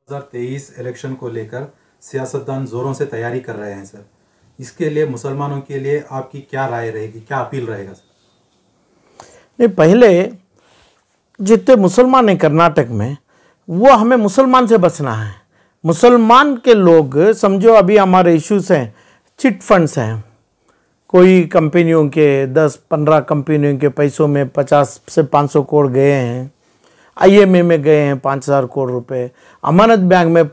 2023 election को लेकर सियासतदान जोरों से तैयारी कर रहे हैं सर। इसके लिए मुसलमानों के लिए आपकी क्या राय रहेगी, क्या अपील रहेगा सर? नहीं, पहले जितने मुसलमान हैं कर्नाटक में, वो हमें मुसलमान से बचना है। मुसलमान के लोग समझो, अभी हमारे इश्यूज हैं, चिट फंड्स हैं, कोई कंपनियों के 10-15 कंपनियों के पैसों में 50 से 500 करोड़ गए हैं, IMA में गए हैं 5000 करोड़ रुपए, अमानत बैंक में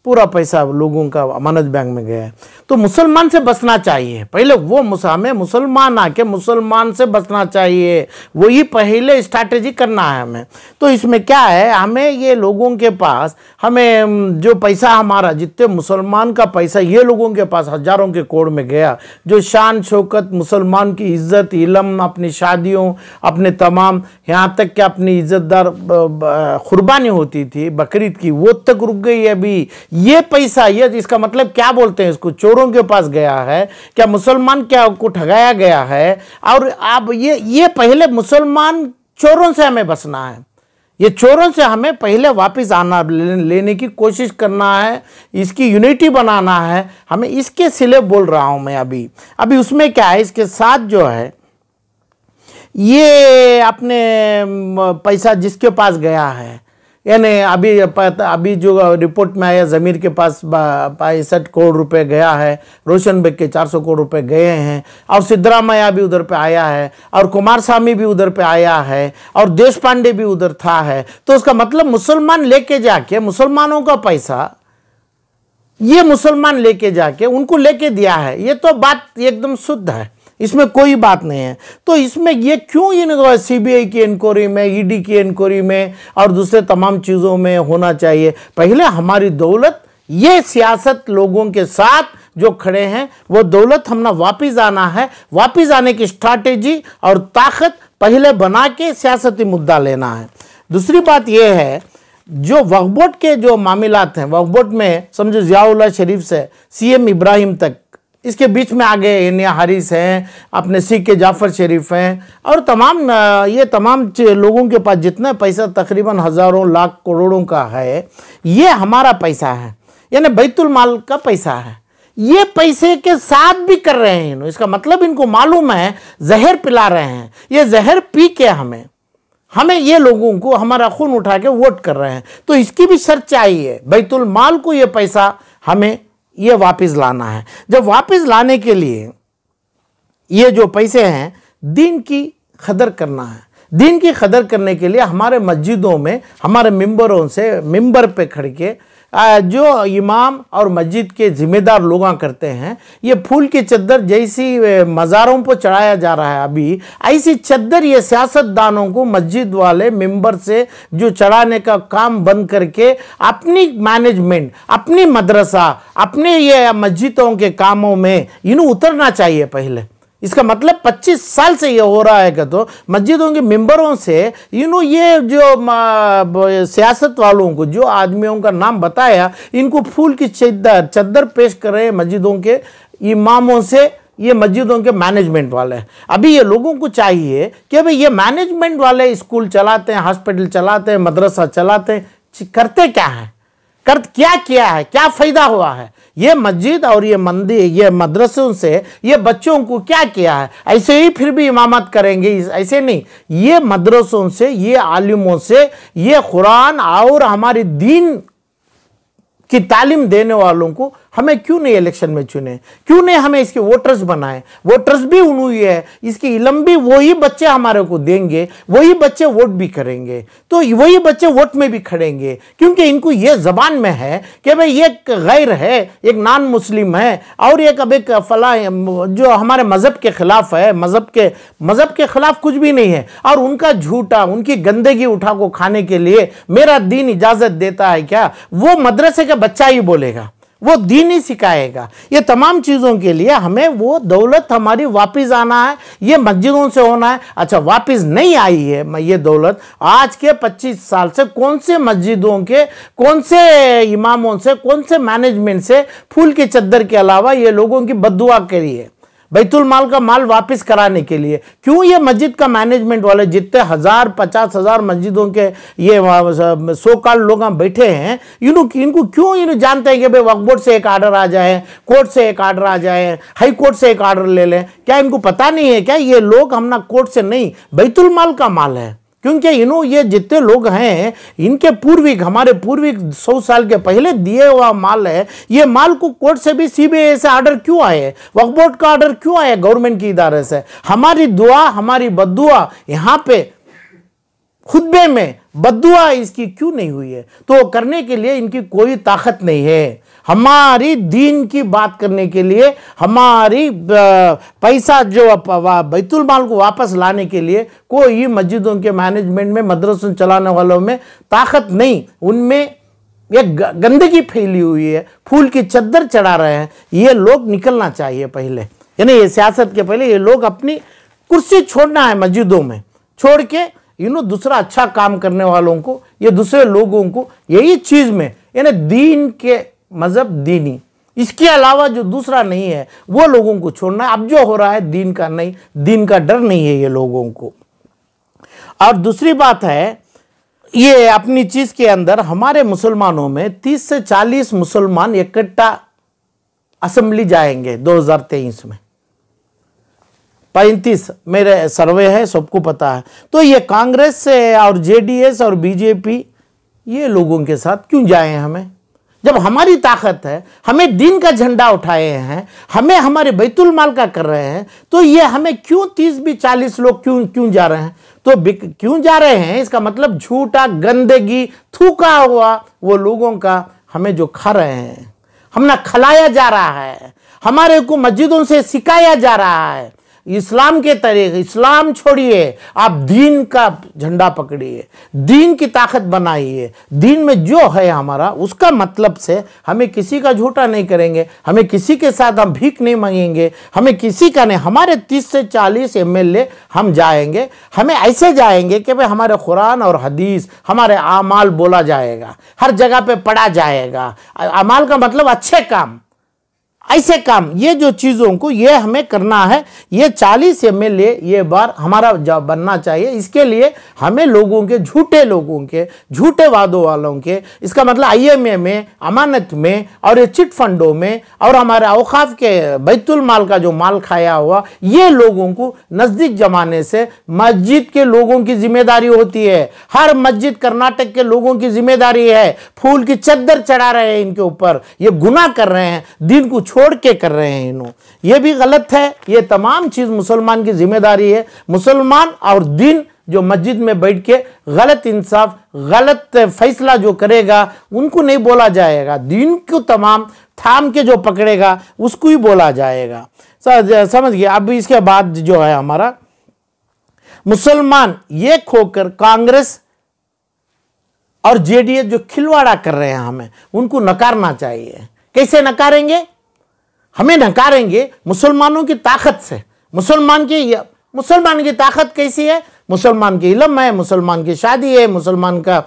पूरा पैसा लोगों का अमानत बैंक में गया है। तो मुसलमान से बचना चाहिए पहले, वो हमें मुसलमान आके मुसलमान से बचना चाहिए, वही पहले स्ट्रैटेजी करना है हमें। तो इसमें क्या है, हमें ये लोगों के पास, हमें जो पैसा हमारा, जितने मुसलमान का पैसा ये लोगों के पास हजारों के करोड़ में गया, जो शान शौकत, मुसलमान की इज्जत, इलम, अपनी शादियों, अपने तमाम, यहाँ तक कि अपनी इज्जतदार कुर्बानी होती थी बकरीद की, वो तक रुक गई है अभी। ये पैसा, ये इसका मतलब क्या बोलते हैं इसको, चोरों के पास गया है क्या? मुसलमान क्या को ठगाया गया है? और अब ये पहले मुसलमान चोरों से हमें बचना है, ये चोरों से हमें पहले वापस आना, लेने की कोशिश करना है, इसकी यूनिटी बनाना है हमें, इसके सिले बोल रहा हूं मैं अभी उसमें क्या है, इसके साथ जो है ये अपने पैसा जिसके पास गया है, यानी अभी जो रिपोर्ट में आया, ज़मीर के पास 65 करोड़ रुपए गया है, रोशन बेग के 400 करोड़ रुपए गए हैं, और सिद्धरामैया भी उधर पे आया है, और कुमारस्वामी भी उधर पे आया है, और देश पांडे भी उधर था है। तो उसका मतलब मुसलमान लेके जाके, मुसलमानों का पैसा ये मुसलमान लेके जाके उनको लेके दिया है, ये तो बात एकदम शुद्ध है, इसमें कोई बात नहीं है। तो इसमें ये क्यों CBI की इंक्वायरी में, ED की इंक्वायरी में और दूसरे तमाम चीज़ों में होना चाहिए? पहले हमारी दौलत, ये सियासत लोगों के साथ जो खड़े हैं, वो दौलत हमने वापस आना है, वापस आने की स्ट्रैटेजी और ताकत पहले बना के सियासती मुद्दा लेना है। दूसरी बात ये है, जो वक्फ बोर्ड के जो मामलात हैं, वक्फ बोर्ड में समझो ज़ियाउल्लाह शरीफ से CM इब्राहिम तक, इसके बीच में आगे एनिया हारिस हैं, अपने सिख के जाफर शरीफ हैं, और ये तमाम लोगों के पास जितना पैसा तकरीबन हज़ारों लाख करोड़ों का है, ये हमारा पैसा है, यानी बैतुल माल का पैसा है। ये पैसे के साथ भी कर रहे हैं, इसका मतलब इनको मालूम है जहर पिला रहे हैं, ये जहर पी के हमें ये लोगों को हमारा खून उठा के वोट कर रहे हैं। तो इसकी भी शर्त चाहिए, बैतुल माल को ये पैसा हमें ये वापस लाना है। जब वापस लाने के लिए ये जो पैसे हैं, दीन की कदर करना है। दीन की कदर करने के लिए हमारे मस्जिदों में, हमारे मिंबरों से, मिंबर पे खड़ के जो इमाम और मस्जिद के जिम्मेदार लोग करते हैं, ये फूल की चद्दर जैसी मज़ारों पर चढ़ाया जा रहा है अभी, ऐसी चद्दर ये सियासतदानों को मस्जिद वाले मिंबर से जो चढ़ाने का काम बंद करके अपनी मैनेजमेंट, अपनी मदरसा, अपने ये मस्जिदों के कामों में इन्हें उतरना चाहिए पहले। इसका मतलब 25 साल से ये हो रहा है कि तो मस्जिदों के मिंबरों से ये जो सियासत वालों को, जो आदमियों का नाम बताया, इनको फूल की चद्दर पेश कर रहे हैं मस्जिदों के इमामों से, ये मस्जिदों के मैनेजमेंट वाले हैं। अभी ये लोगों को चाहिए कि भाई ये मैनेजमेंट वाले स्कूल चलाते हैं, हॉस्पिटल चलाते हैं, मदरसा चलाते हैं, करते क्या है, क्या किया है, क्या फायदा हुआ है? ये मस्जिद और ये मंदिर, ये मदरसों से ये बच्चों को क्या किया है? ऐसे ही फिर भी इमामत करेंगे, ऐसे नहीं। ये मदरसों से, ये आलिमों से, ये कुरान और हमारी दीन की तालीम देने वालों को हमें क्यों नहीं इलेक्शन में चुने, क्यों नहीं हमें इसके वोटर्स बनाए? वोटर्स भी उन्हीं है, इसकी इलम भी वही बच्चे हमारे को देंगे, वही बच्चे वोट भी करेंगे, तो वही बच्चे वोट में भी खड़ेंगे, क्योंकि इनको ये जबान में है कि भाई एक गैर है, एक नॉन मुस्लिम है, और एक अब एक फला जो हमारे मज़हब के खिलाफ है, मज़हब के खिलाफ कुछ भी नहीं है, और उनका झूठा, उनकी गंदगी उठा को खाने के लिए मेरा दीन इजाज़त देता है क्या? वो मदरसे का बच्चा ही बोलेगा, वो दीन ही सिखाएगा। ये तमाम चीज़ों के लिए हमें वो दौलत हमारी वापस आना है, ये मस्जिदों से होना है। अच्छा, वापस नहीं आई है ये दौलत, आज के 25 साल से कौन से मस्जिदों के, कौन से इमामों से, कौन से मैनेजमेंट से फूल की चद्दर के अलावा ये लोगों की बद्दुआ करी है? बैतुल माल का माल वापस कराने के लिए। क्यों ये मस्जिद का मैनेजमेंट वाले जितने 1000-50,000 मस्जिदों के ये सो कॉल्ड लोग बैठे हैं, इनको क्यों जानते हैं कि भाई वक्फ बोर्ड से एक ऑर्डर आ जाए, कोर्ट से एक ऑर्डर आ जाए, हाई कोर्ट से एक ऑर्डर ले लें? क्या इनको पता नहीं है क्या ये लोग हमना कोर्ट से नहीं, बैतुल माल का माल है? क्योंकि ये जितने लोग हैं इनके पूर्विक, हमारे पूर्विक 100 साल के पहले दिए हुआ माल है। ये माल को कोर्ट से भी सीबीआई से ऑर्डर क्यों आए, वक्फ बोर्ड का ऑर्डर क्यों आया गवर्नमेंट की इदारे से? हमारी दुआ, हमारी बद्दुआ यहाँ पे खुतबे में बद्दुआ इसकी क्यों नहीं हुई है? तो करने के लिए इनकी कोई ताकत नहीं है। हमारी दीन की बात करने के लिए, हमारी पैसा जो बैतुल माल को वापस लाने के लिए कोई मस्जिदों के मैनेजमेंट में, मदरसों चलाने वालों में ताकत नहीं। उनमें एक गंदगी फैली हुई है, फूल की चद्दर चढ़ा रहे हैं। ये लोग निकलना चाहिए पहले, यानी ये सियासत के पहले ये लोग अपनी कुर्सी छोड़ना है मस्जिदों में, छोड़ के दूसरा अच्छा काम करने वालों को, ये दूसरे लोगों को यही चीज में, यानी दीन के मजहब दीनी, इसके अलावा जो दूसरा नहीं है वो लोगों को छोड़ना है। अब जो हो रहा है दीन का नहीं, दीन का डर नहीं है ये लोगों को। और दूसरी बात है, ये अपनी चीज के अंदर हमारे मुसलमानों में 30 से 40 मुसलमान इकट्ठा असेंबली जाएंगे 2023 में। 35 मेरे सर्वे है, सबको पता है। तो ये कांग्रेस से और जेडीएस और बीजेपी ये लोगों के साथ क्यों जाए हमें? जब हमारी ताकत है, हमें दीन का झंडा उठाए हैं, हमें हमारे बैतुल माल का कर रहे हैं, तो ये हमें क्यों 30-40 लोग क्यों जा रहे हैं? तो क्यों जा रहे हैं? इसका मतलब झूठा, गंदगी, थूका हुआ वो लोगों का हमें जो खा रहे हैं, हमने खिलाया जा रहा है, हमारे को मस्जिदों से सिखाया जा रहा है इस्लाम के तरीके। इस्लाम छोड़िए, आप दीन का झंडा पकड़िए, दीन की ताकत बनाइए। दीन में जो है हमारा, उसका मतलब से हमें किसी का झूठा नहीं करेंगे, हमें किसी के साथ हम भीख नहीं मांगेंगे, हमें किसी का नहीं। हमारे 30 से 40 एमएलए हम जाएंगे, हमें ऐसे जाएंगे कि भाई हमारे कुरान और हदीस, हमारे आमाल बोला जाएगा, हर जगह पे पढ़ा जाएगा। अमाल का मतलब अच्छे काम, ऐसे काम, ये जो चीज़ों को ये हमें करना है। ये 40 एमएलए ये बार हमारा बनना चाहिए। इसके लिए हमें लोगों के, झूठे लोगों के, झूठे वादों वालों के, इसका मतलब आईएमए में, अमानत में और ये चिट फंडों में और हमारे औकाफ के बैतुल माल का जो माल खाया हुआ, ये लोगों को नज़दीक जमाने से मस्जिद के लोगों की जिम्मेदारी होती है। हर मस्जिद कर्नाटक के लोगों की जिम्मेदारी है। फूल की चद्दर चढ़ा रहे हैं इनके ऊपर, ये गुनाह कर रहे हैं, दीन को छोड़ के कर रहे हैं इन्हों, ये भी गलत है। ये तमाम चीज मुसलमान की जिम्मेदारी है। मुसलमान और दीन जो मस्जिद में बैठ के गलत इंसाफ, गलत फैसला जो करेगा उनको नहीं बोला जाएगा, दीन को तमाम थाम के जो पकड़ेगा उसको ही बोला जाएगा। समझ गए? अब इसके बाद जो है हमारा मुसलमान ये खोकर कांग्रेस और जेडीएस जो खिलवाड़ा कर रहे हैं, हमें उनको नकारना चाहिए। कैसे नकारेंगे? हमें नकारेंगे मुसलमानों की ताकत से। मुसलमान की ताकत कैसी है? मुसलमान की इल्म है, मुसलमान की शादी है, मुसलमान का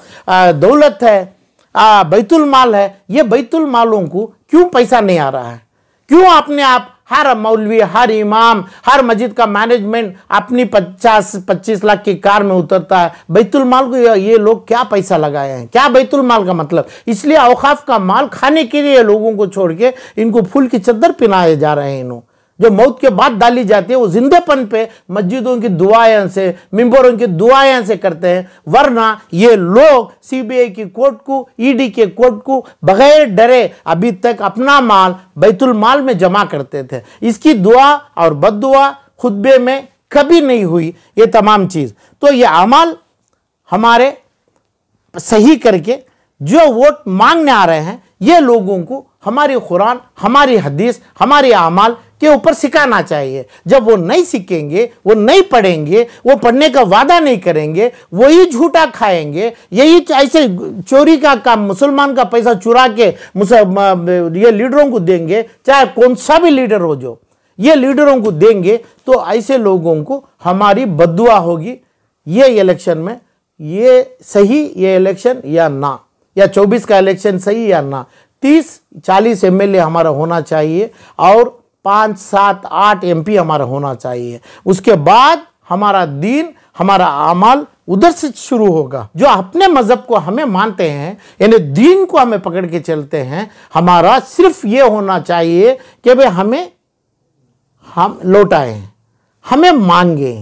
दौलत है, बैतुल माल है। ये बैतुल मालों को क्यों पैसा नहीं आ रहा है? क्यों अपने आप हर मौलवी, हर इमाम, हर मस्जिद का मैनेजमेंट अपनी 50-25 लाख की कार में उतरता है? बैतुल माल को ये लोग क्या पैसा लगाए हैं? क्या बैतुल माल का मतलब? इसलिए औकाफ का माल खाने के लिए लोगों को छोड़ के इनको फूल की चद्दर पिनाए जा रहे हैं। इन्हों जो मौत के बाद डाली जाती है वो जिंदेपन पे मस्जिदों की दुआएं से, मिंबरों की दुआएं से करते हैं। वरना ये लोग सीबीआई की कोर्ट को, ईडी के कोर्ट को बगैर डरे अभी तक अपना माल बैतुल माल में जमा करते थे। इसकी दुआ और बद्दुआ खुतबे में कभी नहीं हुई। ये तमाम चीज तो ये अमाल हमारे सही करके जो वोट मांगने आ रहे हैं, ये लोगों को हमारी कुरान, हमारी हदीस, हमारे अमाल के ऊपर सिखाना चाहिए। जब वो नहीं सीखेंगे, वो नहीं पढ़ेंगे, वो पढ़ने का वादा नहीं करेंगे, वही झूठा खाएंगे, यही ऐसे चोरी का काम, मुसलमान का पैसा चुरा के ये लीडरों को देंगे, चाहे कौन सा भी लीडर हो, जो ये लीडरों को देंगे, तो ऐसे लोगों को हमारी बद्दुआ होगी। ये इलेक्शन में ये सही, ये इलेक्शन या ना, या 24 का इलेक्शन सही या ना, 30-40 एमएलए हमारा होना चाहिए और 5, 7, 8 MP हमारा होना चाहिए। उसके बाद हमारा दीन, हमारा अमल उधर से शुरू होगा। जो अपने मजहब को हमें मानते हैं, यानी दीन को हमें पकड़ के चलते हैं, हमारा सिर्फ ये होना चाहिए कि भाई हम लौटाएं, हमें मांगे,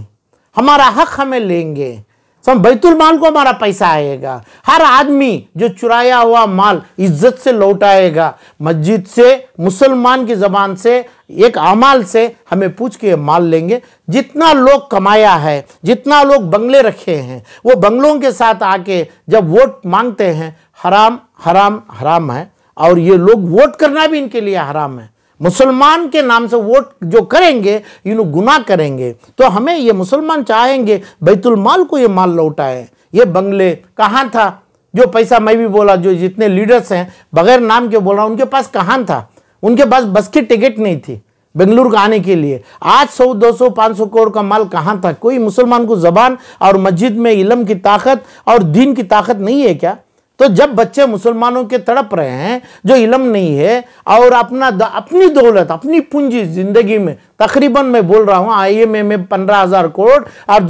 हमारा हक हमें लेंगे। सब बैतुल माल को हमारा पैसा आएगा। हर आदमी जो चुराया हुआ माल इज्जत से लौटाएगा। मस्जिद से, मुसलमान की जबान से, एक अमाल से हमें पूछ के माल लेंगे। जितना लोग कमाया है, जितना लोग बंगले रखे हैं, वो बंगलों के साथ आके जब वोट मांगते हैं, हराम हराम हराम है। और ये लोग वोट करना भी इनके लिए हराम है। मुसलमान के नाम से वोट जो करेंगे, इन गुनाह करेंगे। तो हमें ये मुसलमान चाहेंगे बैतुल माल को ये माल लौटाए। ये बंगले कहाँ था? जो पैसा मैं भी बोला, जो जितने लीडर्स हैं बगैर नाम के बोल रहा हूँ, उनके पास कहाँ था? उनके पास बस की टिकट नहीं थी बेंगलुरु का आने के लिए। आज 100, 200, 500 करोड़ का माल कहाँ था? कोई मुसलमान को जबान और मस्जिद में इल्म की ताकत और दीन की ताकत नहीं है क्या? तो जब बच्चे मुसलमानों के तड़प रहे हैं, जो इल्म नहीं है और अपनी दौलत, अपनी पूंजी जिंदगी में, तकरीबन मैं बोल रहा हूँ IMF में 15,000 करोड़ और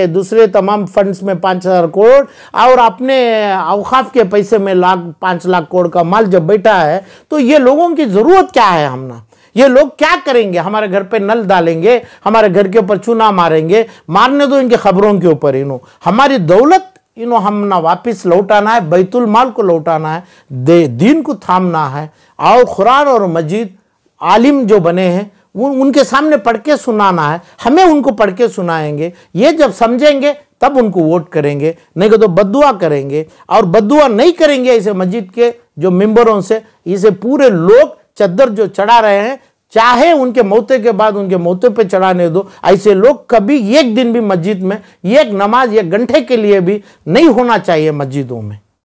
दूसरे तमाम फंड्स में 5,000 करोड़ और अपने औकाफ के पैसे में 5 लाख करोड़ का माल जब बैठा है, तो ये लोगों की जरूरत क्या है? हमने ये लोग क्या करेंगे? हमारे घर पे नल डालेंगे, हमारे घर के ऊपर चूना मारेंगे। मारने दो इनके खबरों के ऊपर। हमारी दौलत हम ना वापिस लौटाना है, बैतुल माल को लौटाना है, दीन को थामना है। और कुरान और मस्जिद आलिम जो बने हैं उनके सामने पढ़ के सुनाना है। हमें उनको पढ़ के सुनाएंगे। ये जब समझेंगे तब उनको वोट करेंगे, नहीं तो बद्दुआ करेंगे। और बद्दुआ नहीं करेंगे ऐसे मस्जिद के जो मेंबरों से, इसे पूरे लोग चद्दर जो चढ़ा रहे हैं, चाहे उनके मौते के बाद उनके मौते पे चढ़ाने दो। ऐसे लोग कभी एक दिन भी मस्जिद में एक नमाज 1 घंटे के लिए भी नहीं होना चाहिए मस्जिदों में।